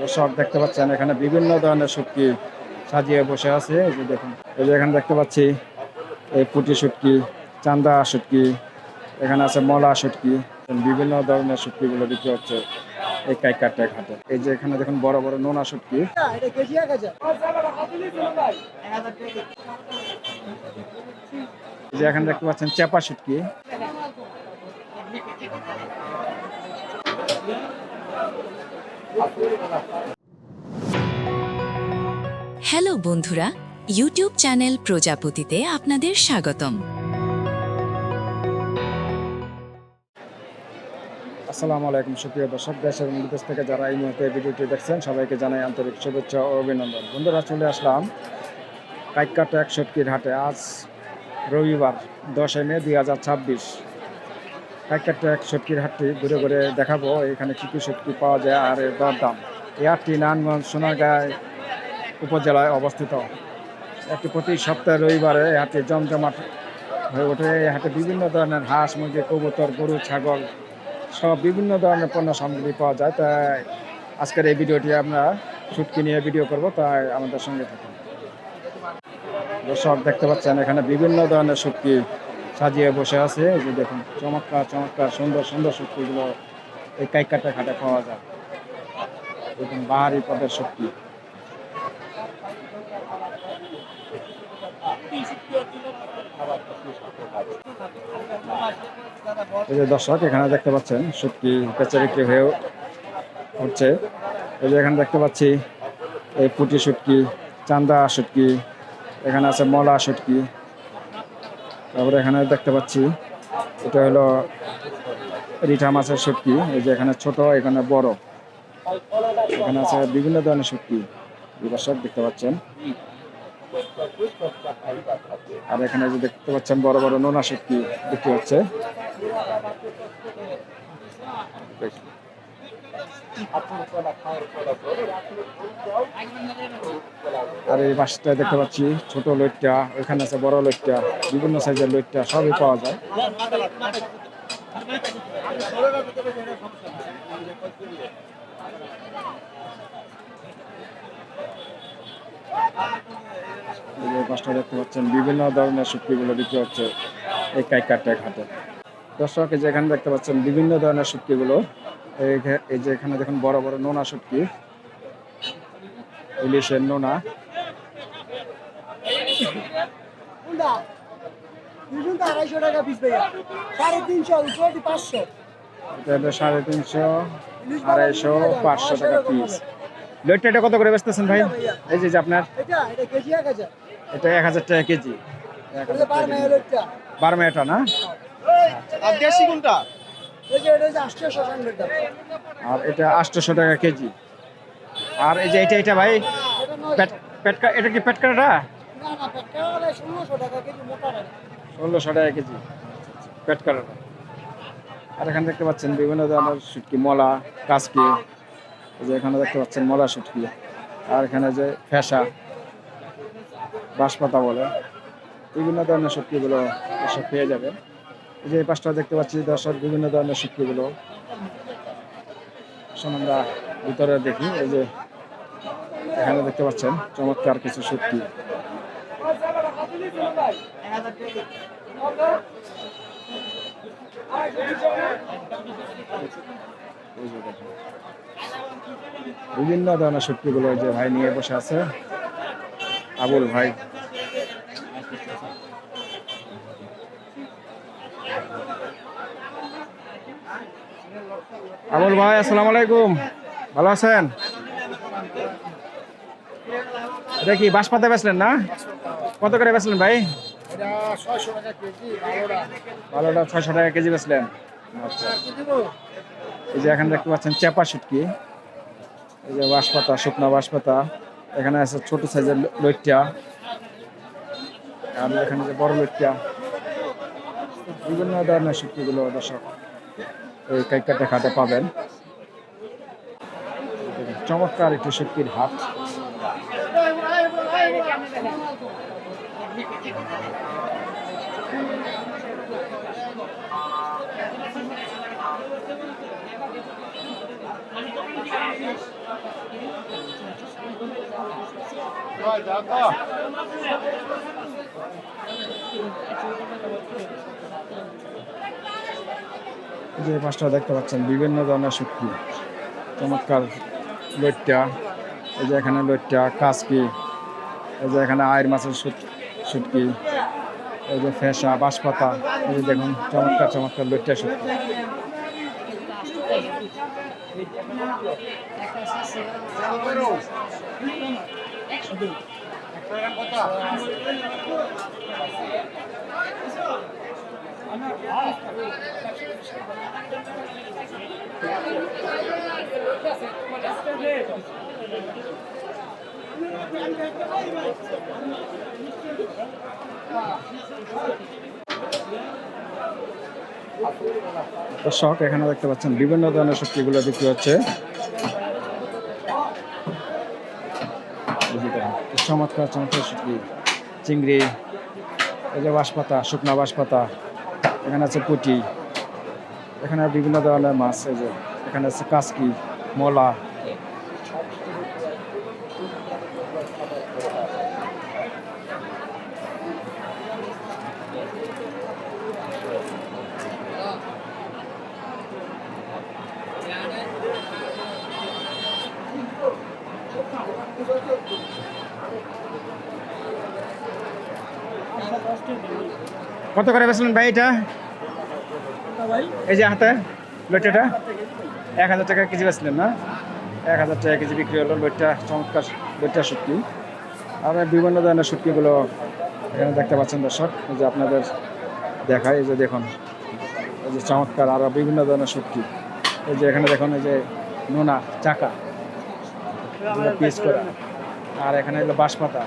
দর্শক দেখতে পাচ্ছেন এখানে বিভিন্ন ধরনের শুটকি সাজিয়ে বসে আছে। এই যে দেখুন, এই যে এখানে দেখতে পাচ্ছি এই পুঁটি শুটকি, চান্দা শুটকি, এখানে আছে মলা শুটকি, বিভিন্ন ধরনের শুটকিগুলো বিক্রি হচ্ছে এই কাইকারটা ঘাটে। এই যে এখানে দেখুন বড় বড় নোনা শুটকি। এই যে এখানে দেখতে পাচ্ছেন চেপা শুটকি। হ্যালো বন্ধুরা, ইউটিউব চ্যানেল প্রজাপতিতে আপনাদের স্বাগতম। আসসালামু আলাইকুম সুপ্রিয় দর্শক, দেশের বিদেশ থেকে যারা এই মুহূর্তে ভিডিওটি দেখছেন সবাইকে জানাই আন্তরিক শুভেচ্ছা ও অভিনন্দন। বন্ধুরা, চলে আসলাম কাইকাটা এক শুটকির হাটে। আজ রবিবার 10 মে 2026। কাইকাটা এক শুটকির হাটটি ঘুরে ঘুরে দেখাবো এখানে কী কী শুটকি পাওয়া যায় আর এর দরদাম। এই হাটটি নারায়ণগঞ্জ সোনারগাঁও উপজেলায় অবস্থিত। একটি প্রতি সপ্তাহে রবিবারে এই হাটটি জমজমাট হয়ে ওঠে। এই হাটে বিভিন্ন ধরনের হাঁস, মুরগি, কবুতর, গরু, ছাগল সব বিভিন্ন ধরনের পণ্য সামগ্রী পাওয়া যায়। তাই আজকের এই ভিডিওটি আমরা শুটকি নিয়ে ভিডিও করব, তাই আমাদের সঙ্গে থাকুন। দর্শক দেখতে পাচ্ছেন এখানে বিভিন্ন ধরনের শুটকি সাজিয়ে বসে আছে। এই যে দেখুন, চমৎকার চমৎকার সুন্দর সুন্দর শুটকিগুলো এই কাইকাটা ঘাটে পাওয়া যায়। দেখুন, বাহারি পদের শুটকি। এই যে দর্শক এখানে দেখতে পাচ্ছেন শুটকি বেচা বিক্রি হয়ে হচ্ছে। এই যে এখানে দেখতে পাচ্ছি এই পুঁটি শুটকি, চান্দা শুটকি, এখানে আছে মলা শুটকি। তারপরে এখানে দেখতে পাচ্ছি এটা হলো রিঠা মাছের শুটকি। এই যে এখানে ছোট, এখানে বড়, এখানে আছে বিভিন্ন ধরনের শুটকি দর্শক দেখতে পাচ্ছেন। আর এখানে যে দেখতে পাচ্ছেন বড় বড় নোনা শুটকি বিক্রি হচ্ছে। আর এই পাশটায় দেখতে পাচ্ছি ছোট লইট্টা, ওইখানে আছে বড় লইট্টা, বিভিন্ন সাইজের লইট্টা সবই পাওয়া যায়। এই পাশটা দেখতে পাচ্ছেন বিভিন্ন ধরনের শুটকিগুলো বিক্রি হচ্ছে এই কাইকাটা ঘাটে। দর্শক এই যে এখানে দেখতে পাচ্ছেন বিভিন্ন ধরনের শুটকিগুলো। এই যে এখানে দেখুন বড় বড় নোনা শুটকি, ইলিশের নোনা। এটা 350, 250, 500 টাকা পিস। লইট্টা এটা কত করে বেচতেছেন ভাই? এই যে আপনার এটা 1000 টাকা কেজি। 12 এটা না? আর দেশি কোনটা? আর এটা 800 টাকা কেজি। আর এই যে এটা ভাই এটা কি পেট কাটা? 1600 টাকা কেজি পেট কাটাটা। আর এখানে দেখতে পাচ্ছেন বিভিন্ন ধরনের শুটকি, মলা, কাসকি। এই যে এখানে দেখতে পাচ্ছেন মলা শুটকি। আর এখানে যে ফেসা, বাঁশপাতা বলে, বিভিন্ন ধরনের শুটকিগুলো এসব পেয়ে যাবে। এই যে এই পাশটা দেখতে পাচ্ছি দর্শক বিভিন্ন ধরনের শুটকিগুলো। আমরা ভিতরে দেখি। এই যে এখানে দেখতে পাচ্ছেন চমৎকার কিছু শুটকি। বিভিন্ন ধরনের শুটকিগুলো যে ভাই নিয়ে বসে আছে, আবুল ভাই। আবুল ভাই, আসসালামু আলাইকুম, ভালো আছেন? এটা কি বাঁশপাতা বেচলেন না? কত করে বেচলেন ভাই? ভালোটা 600 টাকা কেজি বেচলেন। আচ্ছা, এই যে এখানে দেখতে পাচ্ছেন চেপা শুটকি। এই যে বাঁশপাতা, শুকনা বাঁশপাতা। এখানে আছে ছোট সাইজের লইট্টা, আর এখানে যে বড় লইট্টা। বিভিন্ন ধরনের শুটকিগুলো দর্শক এই কাইকাটা ঘাটে পাবেন। চমৎকার একটি শুটকির হাট। যে মাছটা দেখতে পাচ্ছেন বিভিন্ন ধরনের শুটকি, চমৎকার লইট্টা, এই যে এখানে লইট্টা, কাসকি, এই যে এখানে আয়ের মাছের শুটকি, এই যে ফেসা, বাঁশপাতা, এই যে দেখুন চমৎকার চমৎকার লইট্টা শুটকি। দর্শক এখানে দেখতে পাচ্ছেন বিভিন্ন ধরনের শুটকিগুলো বিক্রি হচ্ছে। চমৎকার চমৎকার শুটকি, চিংড়ি, এই যে বাঁশপাতা, শুকনা বাঁশপাতা, এখানে আছে পুঁটি, এখানে বিভিন্ন ধরনের মাছ, এই যে এখানে আছে কাসকি, মলা, কত করে বেচলেন ভাই এটা? এই যে হাতে লইটাটা 1000 টাকা কেজি বেচলেন না? 1000 টাকা কেজি বিক্রি হলো লইটা, চমৎকার লইটা শুটকি। আর বিভিন্ন ধরনের শুটকিগুলো এখানে দেখতে পাচ্ছেন দর্শক, এই যে আপনাদের দেখায়, এই যে দেখুন এই যে চমৎকার আরও বিভিন্ন ধরনের শুটকি। এই যে এখানে দেখুন এই যে নোনা চাকা পিস করা, আর এখানে হলো বাঁশপাতা,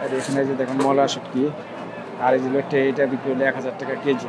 আর এখানে যে দেখুন মলা শুটকি, আর এই যে লইট্টা, এটা বিক্রি হলো 1000 টাকা কেজি।